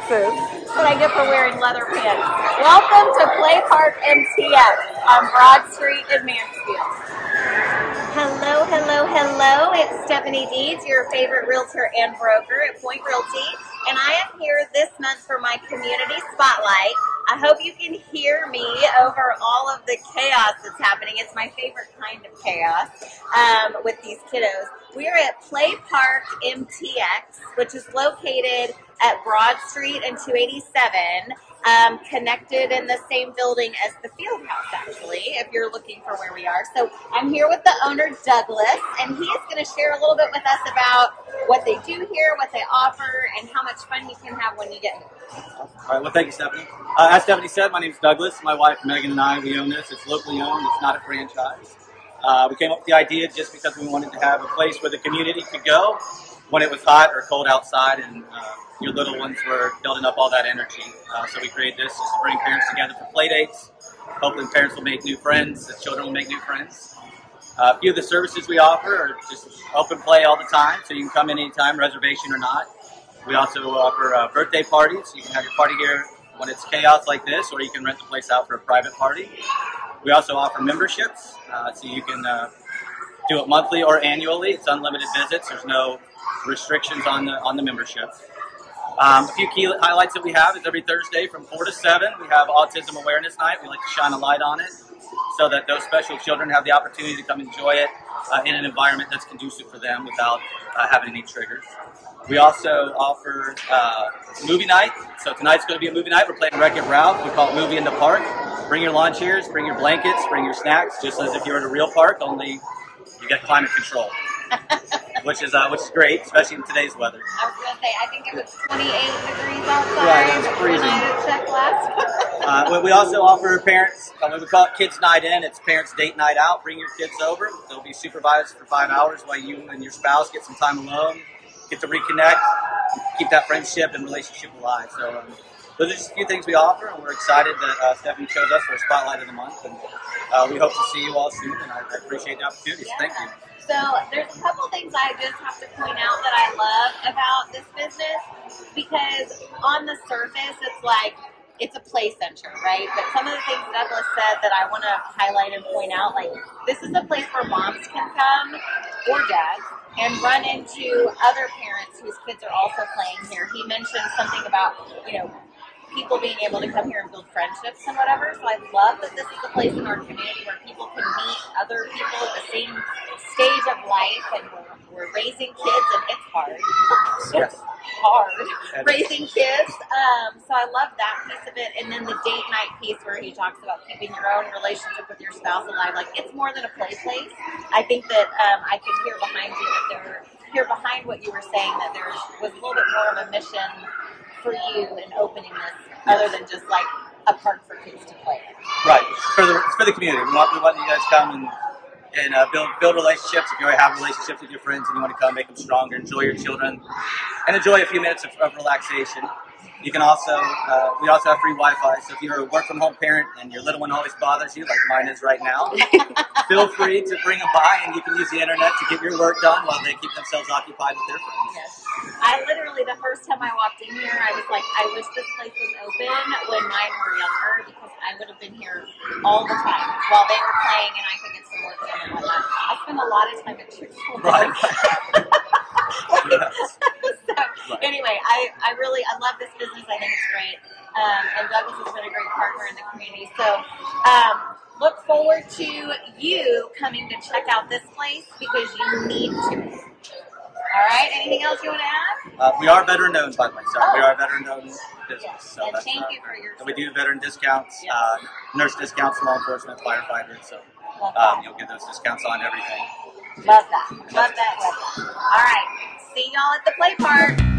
glasses. That's what I get for wearing leather pants. Welcome to Play Park MTX on Broad Street in Mansfield. Hello, hello, hello. It's Stephanie Deeds, your favorite realtor and broker at Point Realty, and I am here this month for my community spotlight. I hope you can hear me over all of the chaos that's happening. It's my favorite kind of chaos with these kiddos. We are at Play Park MTX, which is located at Broad Street and 287, connected in the same building as the field house, actually, if you're looking for where we are. So I'm here with the owner, Douglas, and he is going to share a little bit with us about what they do here, what they offer, and how much fun you can have when you get here. All right, well, thank you, Stephanie. As Stephanie said, my name is Douglas. My wife, Megan, and I, we own this. It's locally owned. It's not a franchise. We came up with the idea just because we wanted to have a place where the community could go when it was hot or cold outside and your little ones were building up all that energy. So we created this just to bring parents together for play dates. Hopefully parents will make new friends, the children will make new friends. A few of the services we offer are just open play all the time, so you can come in anytime, reservation or not. We also offer birthday parties. You can have your party here when it's chaos like this, or you can rent the place out for a private party. We also offer memberships, so you can do it monthly or annually. It's unlimited visits. There's no restrictions on the membership. A few key highlights that we have is every Thursday from 4 to 7, we have Autism Awareness Night. We like to shine a light on it so that those special children have the opportunity to come enjoy it in an environment that's conducive for them without having any triggers. We also offer movie night. So tonight's going to be a movie night. We're playing Wreck-It Ralph. We call it Movie in the Park. Bring your lawn chairs, bring your blankets, bring your snacks, just as if you're in a real park, only you get climate control, which is great, especially in today's weather. I was going to say, I think it was 28 degrees outside. Right, it was freezing. When I had checked last. We also offer parents, we call it Kids Night In. It's parents' date night out. Bring your kids over. They'll be supervised for 5 hours while you and your spouse get some time alone, get to reconnect, keep that friendship and relationship alive. So those are just a few things we offer, and we're excited that Stephanie chose us for a Spotlight of the Month. And we hope to see you all soon, and I appreciate the opportunity. So thank you. So there's a couple things I just have to point out that I love about this business, because on the surface it's like it's a play center, right? But some of the things Douglas said that I want to highlight and point out, like this is a place where moms can come, or dads, and run into other parents whose kids are also playing here. He mentioned something about, people being able to come here and build friendships and whatever. So I love that this is a place in our community where people can meet other people at the same stage of life, and we're raising kids, and it's hard. It's hard raising kids. So I love that piece of it. And then the date night piece where he talks about keeping your own relationship with your spouse alive. Like, it's more than a play place. I think that I could hear behind you that behind what you were saying, that there was a little bit more of a mission for you in opening this, other than just like a park for kids to play in. Right, it's for the community. We want you guys to come and build relationships. If you already have relationships with your friends and you want to come, make them stronger, enjoy your children, and enjoy a few minutes of relaxation. You can also, we also have free Wi-Fi, so if you're a work-from-home parent and your little one always bothers you, like mine is right now, feel free to bring them by, and you can use the internet to get your work done while they keep themselves occupied with their friends. Yes. I literally, the first time I walked in here, I was like, I wish this place was open when mine were younger, because I would have been here all the time while they were playing, and I could get some work done and whatnot. I spend a lot of time at Chick-fil-A. Right. So, anyway, I love this business. I think it's great. And Douglas has been a great partner in the community. So, look forward to you coming to check out this place, because you need to. All right. Anything else you want to add? We are veteran-owned, by the way. So we are a veteran-owned business. Yes. So and thank you for your we do veteran discounts, nurse discounts, law enforcement, firefighters. So you'll get those discounts on everything. Love that. Love that. Love that. All right. See y'all at the play park.